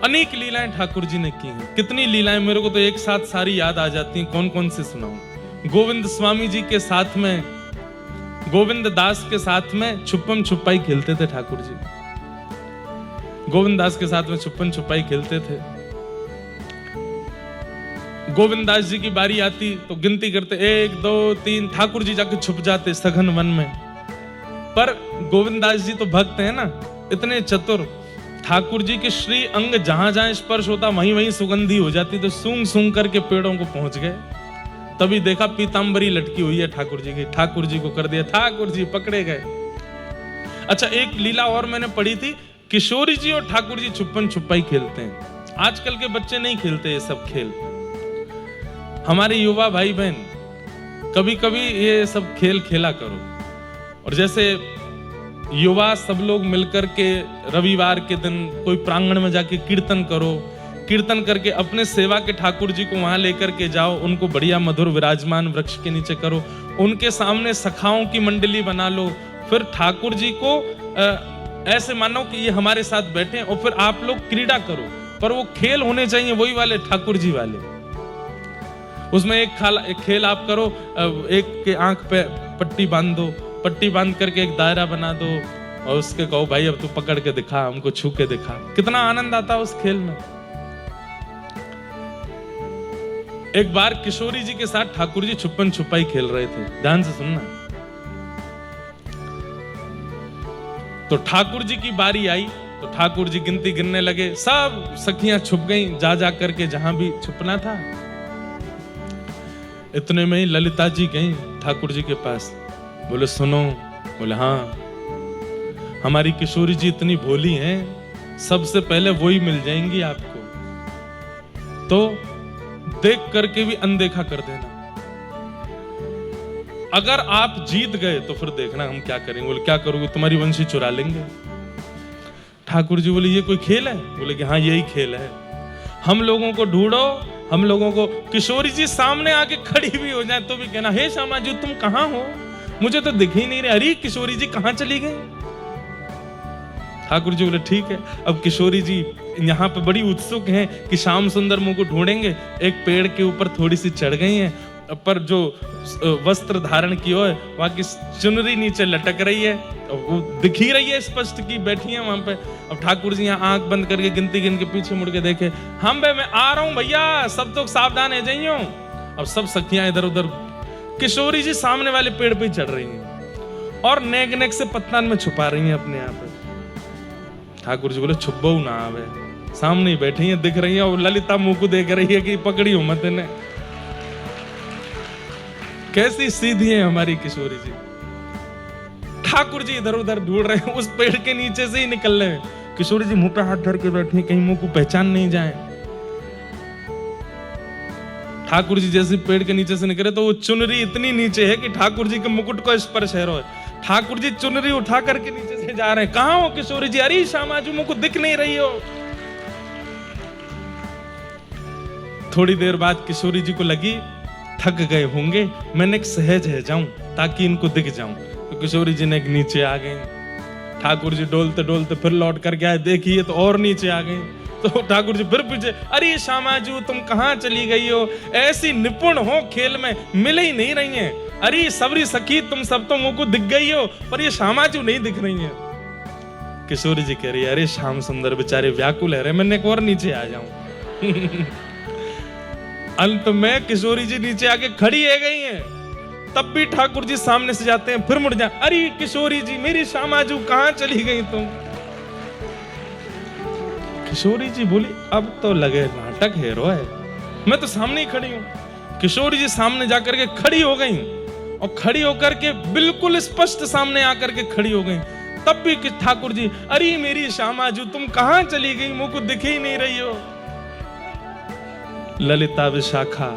अनेक लीलाएं ठाकुर जी ने की हैं। कितनी लीलाएं, मेरे को तो एक साथ सारी याद आ जाती हैं, कौन कौन सी सुनाऊं। गोविंद स्वामी जी के साथ में, गोविंद दास के साथ में छुपम छुपाई खेलते थे ठाकुर जी। गोविंद दास के साथ में छुपन छुपाई खेलते थे। गोविंद दास जी की बारी आती तो गिनती करते 1 2 3, ठाकुर जी जाके छुप जाते सघन वन में। पर गोविंद दास जी तो भक्त हैं ना, इतने चतुर, ठाकुर जी के श्री अंग जहां जहां स्पर्श होता वहीं वहीं सुगंधी हो जाती, तो सूंघ सूंघ करके पेड़ों को पहुंच गए। तभी देखा पीतांबरी लटकी हुई है ठाकुर जी की, ठाकुर जी को कर दिया, ठाकुर जी पकड़े गए। अच्छा, एक लीला और मैंने पढ़ी थी, किशोरी जी और ठाकुर जी छुपन छुपाई खेलते हैं। आजकल के बच्चे नहीं खेलते ये सब खेल। हमारे युवा भाई बहन कभी कभी ये सब खेल खेला करो। और जैसे युवा सब लोग मिलकर के रविवार के दिन कोई प्रांगण में जाके कीर्तन करो, कीर्तन करके अपने सेवा के ठाकुर जी को वहां लेकर के जाओ, उनको बढ़िया मधुर विराजमान वृक्ष के नीचे करो, उनके सामने सखाओं की मंडली बना लो, फिर ठाकुर जी को ऐसे मानो कि ये हमारे साथ बैठे और फिर आप लोग क्रीड़ा करो। पर वो खेल होने चाहिए वही वाले ठाकुर जी वाले। उसमें एक खेल आप करो, एक के आंख पे पट्टी बांध दो, पट्टी बांध करके एक दायरा बना दो और उसके कहो भाई अब तू पकड़ के दिखा, हमको छू के दिखा। कितना आनंद आता है उस खेल में। एक बार किशोरी जी के साथ ठाकुर जी छुपन छुपाई खेल रहे थे, ध्यान से सुनना। तो ठाकुर जी की बारी आई तो ठाकुर जी गिनती गिनने लगे, सब सखियां छुप गईं जा जा करके जहां भी छुपना था। इतने में ही ललिता जी गईं ठाकुर जी के पास, बोले सुनो, बोले हाँ, हमारी किशोरी जी इतनी भोली हैं, सबसे पहले वो ही मिल जाएंगी आपको, तो देख करके भी अनदेखा कर देना। अगर आप जीत गए तो फिर देखना हम क्या करेंगे। बोले क्या करोगे, तुम्हारी वंशी चुरा लेंगे। ठाकुर जी बोले ये कोई खेल है? बोले कि हाँ यही खेल है। हम लोगों को ढूंढो, हम लोगों को। किशोरी जी सामने आके खड़ी भी हो जाए तो भी कहना हे श्यामा जी तुम कहां हो, मुझे तो दिख ही नहीं रहे। अरे किशोरी जी कहां चली गई? ठाकुर जी बोले ठीक है। अब किशोरी जी यहाँ पे बड़ी उत्सुक हैं कि श्याम सुंदर मुंह को ढूंढेंगे। एक पेड़ के ऊपर थोड़ी सी चढ़ गई हैं, पर जो वस्त्र धारण की हो वहां की चुनरी नीचे लटक रही है, वो दिख ही रही है स्पष्ट की बैठी है वहां पे। अब ठाकुर जी यहाँ आंख बंद करके गिनती गिन के पीछे मुड़ के देखे, हम बे मैं आ रहा हूं भैया, सब तो सावधान है जाइयो। अब सब सखियां इधर उधर, किशोरी जी सामने वाले पेड़ पे चढ़ रही हैं और नेक नेक से पत्तान में छुपा रही हैं अपने आप पे। ठाकुर जी बोले छुपो ना आवे, सामने ही बैठी हैं, दिख रही हैं। और ललिता मुंह को देख रही है कि पकड़ी हो मत ने। कैसी सीधी है हमारी किशोरी जी। ठाकुर जी इधर उधर ढूंढ रहे हैं, उस पेड़ के नीचे से ही निकल रहे हैं। किशोरी जी मुंह पे हाथ धर के बैठी, कहीं मुंह को पहचान नहीं जाए। ठाकुर जी जैसे पेड़ के नीचे से निकले तो वो चुनरी इतनी नीचे है कि ठाकुर जी के मुकुट को स्पर्श है। ठाकुर जी चुनरी उठा करके नीचे से जा रहे हैं। कहां हो किशोरी जी? अरे श्यामा जी मुझको दिख नहीं रही हो। थोड़ी देर बाद किशोरी जी को लगी थक गए होंगे, मैंने एक सहज है जाऊं ताकि इनको दिख जाऊं। तो किशोरी जी ने नीचे आ गए। ठाकुर जी डोलते डोलते फिर लौट कर गया, देखिए तो और नीचे आ गए। तो ठाकुर जी फिर पीछे, अरे श्यामा जी तुम कहां चली गई हो? ऐसी निपुण हो खेल में, मिल ही नहीं रही हैं। अरे सबरी सखी तुम सब तो मुझको दिख गई हो, पर ये श्यामा जी नहीं दिख रही है। किशोरी जी कह रही है अरे श्याम सुंदर बेचारे व्याकुल है रे, मैंने एक और नीचे आ जाऊं। अंत में किशोरी जी नीचे आके खड़ी है गई हैं। तब भी ठाकुर जी सामने से जाते हैं, फिर मुड़ जाए, अरे किशोरी जी मेरी श्यामाजू कहां चली गई तुम? किशोरी जी बोली अब तो लगे नाटक हीरो है, मैं तो सामने ही खड़ी हूं। किशोरी जी सामने जाकर के खड़ी हो गई और खड़ी होकर के बिल्कुल स्पष्ट सामने आकर के खड़ी हो गई। तब भी ठाकुर जी, अरे मेरी श्यामाजू तुम कहां चली गई, मुझको दिख ही नहीं रही हो। ललिता विशाखा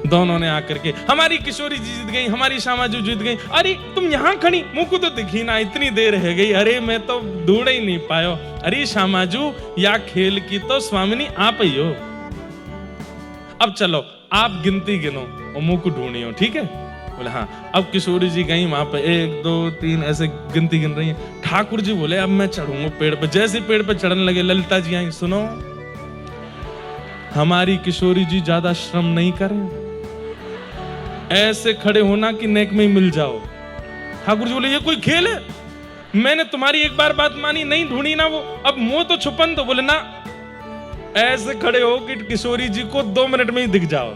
दोनों ने आकर के, हमारी किशोरी जी जीत गई, हमारी श्यामाजू जीत गई। अरे तुम यहाँ खड़ी, मुझको तो दिखी ना, इतनी देर रह गई। अरे मैं तो ढूंढ ही नहीं पायो। अरे श्यामाजू या खेल की तो स्वामिनी आप ही हो। अब चलो आप गिनती गिनो और मुंह को ढूंढियो, ठीक है? बोले हाँ। अब किशोरी जी गई वहां पे 1 2 3 ऐसे गिनती गिन रही है। ठाकुर जी बोले अब मैं चढ़ूंगा पेड़ पे। जैसे पेड़ पे चढ़ने लगे ललिता जी आई, सुनो हमारी किशोरी जी ज्यादा श्रम नहीं करें, ऐसे खड़े होना कि नेक में ही मिल जाओ। ठाकुर जी बोले ये कोई खेल है, मैंने तुम्हारी एक बार बात मानी, नहीं ढूंढी ना वो, अब मुंह तो छुपन दो। बोले ना, ऐसे खड़े हो कि किशोरी जी को 2 मिनट में ही दिख जाओ।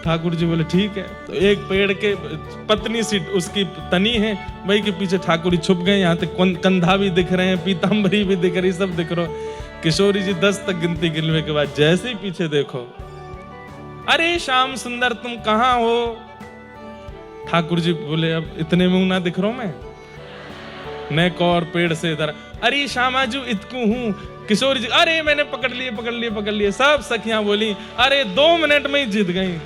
ठाकुर जी बोले ठीक है। तो एक पेड़ के पतनी सी उसकी तनी है, वही के पीछे ठाकुर जी छुप गए। यहाँ तक कंधा भी दिख रहे हैं, पीताम्बरी भी दिख रही, सब दिख रहा। किशोरी जी 10 तक गिनती गिनने के बाद जैसे ही पीछे देखो, अरे श्याम सुंदर तुम कहाँ हो? ठाकुर जी बोले अब इतने में ना दिख रहा मैं एक और पेड़ से इधर, अरे श्यामाजू इतकू हूं। किशोरी जी अरे मैंने पकड़ लिए। सब सखियां बोली अरे 2 मिनट में ही जीत गई।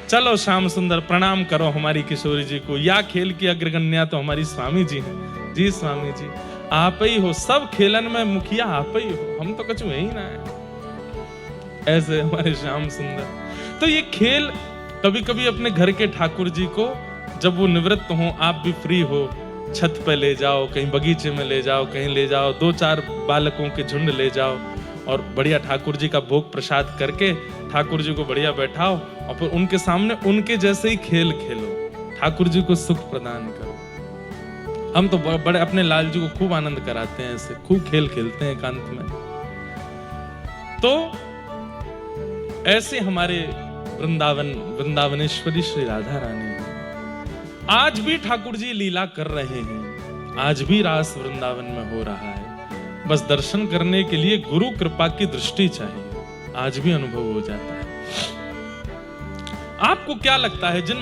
चलो श्याम सुंदर प्रणाम करो हमारी किशोरी जी को, या खेल की अग्रगण्या तो हमारी स्वामी जी हैं। जी स्वामी जी आप ही हो, सब खेलन में मुखिया आप ही हो, हम तो कछु है ही ना है। ऐसे हमारे श्याम सुंदर। तो ये खेल कभी कभी अपने घर के ठाकुर जी को जब वो निवृत्त हो, आप भी फ्री हो, छत पे ले जाओ, कहीं बगीचे में ले जाओ, कहीं ले जाओ, 2-4 बालकों के झुंड ले जाओ और बढ़िया ठाकुर जी का भोग प्रसाद करके ठाकुर जी को बढ़िया बैठाओ और फिर उनके सामने उनके जैसे ही खेल खेलो, ठाकुर जी को सुख प्रदान करो। हम तो बड़े अपने लाल जी को खूब आनंद कराते हैं, ऐसे खूब खेल खेलते हैं एकांत में। तो ऐसे हमारे वृंदावनेश्वरी श्री राधा रानी आज भी ठाकुर जी लीला कर रहे हैं, आज भी रास वृंदावन में हो रहा है। बस दर्शन करने के लिए गुरु कृपा की दृष्टि चाहिए, आज भी अनुभव हो जाता है। आपको क्या लगता है जिन